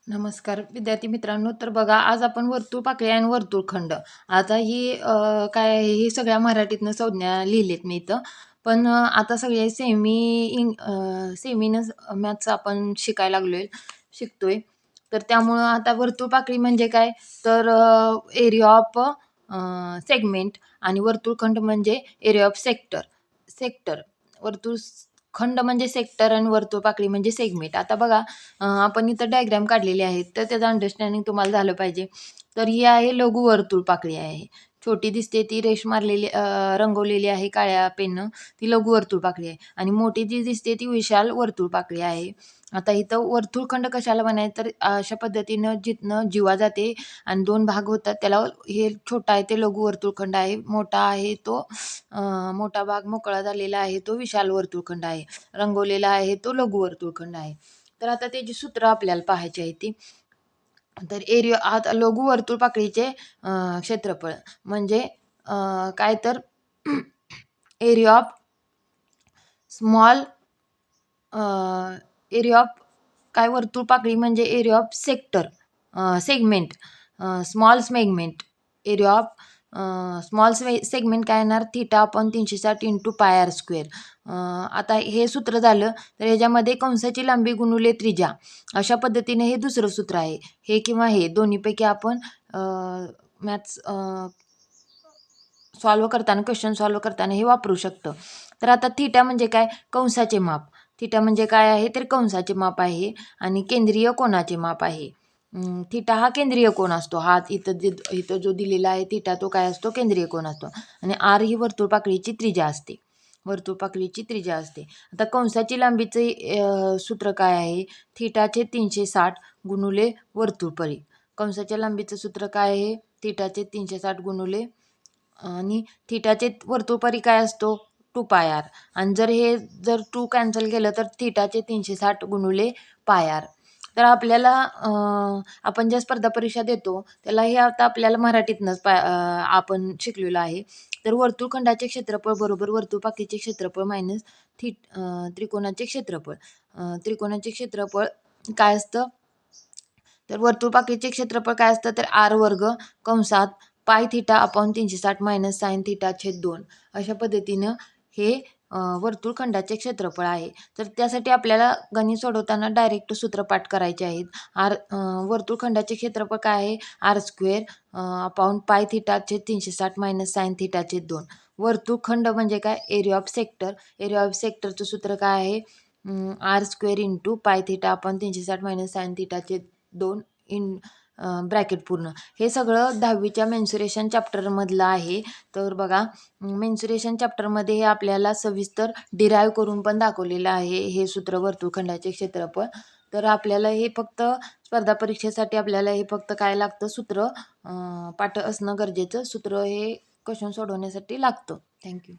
नमस्कार विद्यार्थी मित्रांनो. तर बघा, आज आपण वर्तुळपाकळी आणि वर्तुळखंड आता ही काय आहे, ही सगळ्या मराठीतनं संज्ञा लिहिलेत मी इथं. पण आता सगळे सेमीनच मॅथ्स आपण शिकायला शिकतोय. तर त्यामुळं आता वर्तुळपाकळी म्हणजे काय, तर एरिया ऑफ सेगमेंट आणि वर्तुळखंड म्हणजे एरिया ऑफ सेक्टर. सेक्टर वर्तुळ खंड म्हणजे सेक्टर आणि वर्तुळपाकळी म्हणजे सेगमेंट. आता बघा, आपण इथं डायग्राम काढलेली आहे, तर त्याचं अंडरस्टँडिंग तुम्हाला झालं पाहिजे. तर ही आहे लघु वर्तुळपाकळी आहे. छोटी दिसते ती रेष मारलेली रंगवलेली आहे काळ्या पेननं, ती लघु वर्तुळपाकळी आहे. आणि मोठी जी दिसते ती विशाल वर्तुळपाकळी आहे. आता इथं वर्तुळखंड कशाला म्हणायचं, तर अशा पद्धतीनं जिथनं जीवा जाते आणि 2 भाग होतात त्याला हे छोटा आहे ते लघु वर्तुळखंड आहे. मोठा आहे तो मोठा भाग मोकळा झालेला आहे तो विशाल वर्तुळखंड आहे. रंगवलेला आहे तो लघु वर्तुळखंड आहे. तर आता त्याची सूत्र आपल्याला पाहायची आहे ती. तर एरिया आता लघु वर्तुळपाकळीचे क्षेत्रफळ म्हणजे काय तर area of small area of काय वर्तुळपाकळी म्हणजे area of segment small segment area of small segment काय येणार, theta upon 360 into pi r square. आता हे सूत्र झालं. तर ह्याच्यामध्ये कंसाची लांबी गुणुले त्रिज्या, अशा पद्धतीने हे दुसरं सूत्र आहे. हे किंवा हे दोन्हीपैकी आपण मॅथ्स सॉल्व करताना, क्वेश्चन सॉल्व करताना हे वापरू शकतो. तर आता थीटा म्हणजे काय, कंसाचे माप. थीटा म्हणजे काय आहे, तर कंसाचे माप आहे आणि केंद्रीय कोनाचे माप आहे. थीटा हा केंद्रीय कोन असतो. हा इथं जो दिलेला आहे थीटा, तो काय असतो, केंद्रीय कोन असतो. आणि आर ही वर्तुळपाकळीची त्रिज्या असते. वर्तुळपाकळीची त्रिज्या असते. आता कंसाची लांबीचे सूत्र काय आहे, थीटाचे 360 गुणुले वर्तुळपरी. कंसाच्या लांबीचं सूत्र काय आहे, थीटाचे 360 गुणुले आणि थीटाचे वर्तुळपरी काय असतो, 2πr. आणि जर 2 कॅन्सल केलं तर थीटाचे 360 गुणुले πr. तर आपल्याला आपण ज्या स्पर्धा परीक्षा देतो त्याला हे आता आपल्याला मराठीतनंच आपण शिकलेलो आहे. तर वर्तुळखंडाचे क्षेत्रफळ बरोबर वर्तुळपाकळीचे क्षेत्रफळ मायनस त्रिकोणाचे क्षेत्रफळ. त्रिकोणाचे क्षेत्रफळ काय असतं, तर वर्तुळपाकळीचे क्षेत्रफळ काय असतं, तर आर वर्ग कंसात पाय theta upon 360 minus sine theta छेद 2. अशा पद्धतीनं हे वर्तुळखंडाचे क्षेत्रफळ आहे. तर त्यासाठी आपल्याला गणित सोडवताना डायरेक्ट सूत्रपाठ करायचे आहेत. वर्तुळखंडाचे क्षेत्रफळ काय आहे, R square upon pi theta छेद 360 मायनस साइन थीटा छेद 2. वर्तुळखंड म्हणजे काय, area of sector. Area of सेक्टरचं सूत्र काय आहे, R square into pi theta upon 360 minus sine theta छेद 2 इन ब्रॅकेट पूर्ण. हे सगळं 10वीच्या मेन्सुरेशन चॅप्टरमधलं आहे. तर बघा, मेन्सुरेशन चॅप्टरमध्ये हे आपल्याला सविस्तर डिराईव्ह करून पण दाखवलेलं आहे हे सूत्र वर्तुळखंडाचे क्षेत्रफळ. तर आपल्याला हे फक्त स्पर्धा परीक्षेसाठी आपल्याला हे फक्त काय लागतं, सूत्र पाठ असणं गरजेचं. सूत्र हे क्वेश्चन सोडवण्यासाठी लागतं. थँक्यू.